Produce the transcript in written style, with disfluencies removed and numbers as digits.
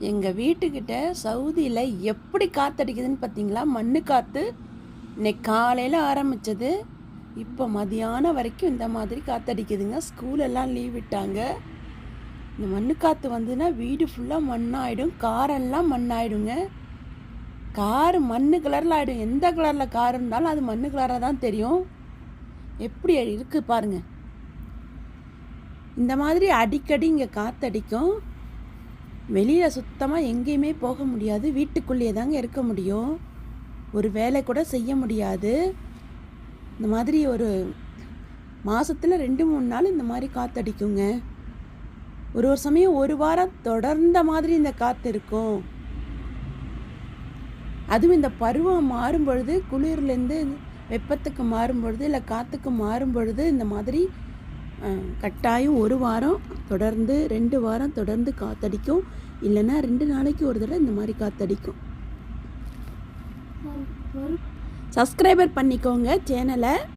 எங்கள் வீட்டுக்கிட்ட சவுதியில் எப்படி காற்றடிக்குதுன்னு பார்த்தீங்களா? மண்ணு காற்று. இன்னைக்கு காலையில் ஆரம்பித்தது, இப்போ மதியானம் வரைக்கும் இந்த மாதிரி காற்றடிக்குதுங்க. ஸ்கூலெல்லாம் லீவ் விட்டாங்க. இந்த மண்ணு காற்று வந்துன்னா வீடு ஃபுல்லாக மண்ணாயிடும், காரெல்லாம் மண்ணாயிடுங்க. கார் மண்ணு கலரில் ஆகிடும். எந்த கலரில் கார் இருந்தாலும் அது மண்ணு கலராக தான் தெரியும். எப்படி இருக்குது பாருங்கள். இந்த மாதிரி அடிக்கடி இங்கே காற்றடிக்கும். வெளியில் சுத்தமாக எங்கேயுமே போக முடியாது. வீட்டுக்குள்ளேயே தாங்க இருக்க முடியும். ஒரு வேலை கூட செய்ய முடியாது. இந்த மாதிரி ஒரு மாதத்தில் 2-3 நாள் இந்த மாதிரி காற்றடிக்குங்க. ஒரு சமயம் ஒரு வாரம் தொடர்ந்த மாதிரி இந்த காற்று இருக்கும். அதுவும் இந்த பருவம் மாறும் பொழுது, குளிர்லேருந்து வெப்பத்துக்கு மாறும் பொழுது, இல்லை காற்றுக்கு மாறும் பொழுது இந்த மாதிரி கட்டாயம் ஒரு வாரம் தொடர்ந்து 2 வாரம் தொடர்ந்து காற்றடிக்கும். இல்லைன்னா 2 நாளைக்கு ஒரு தடவை இந்த மாதிரி காற்றடிக்கும். சப்ஸ்கிரைபர் பண்ணிக்கோங்க சேனலை.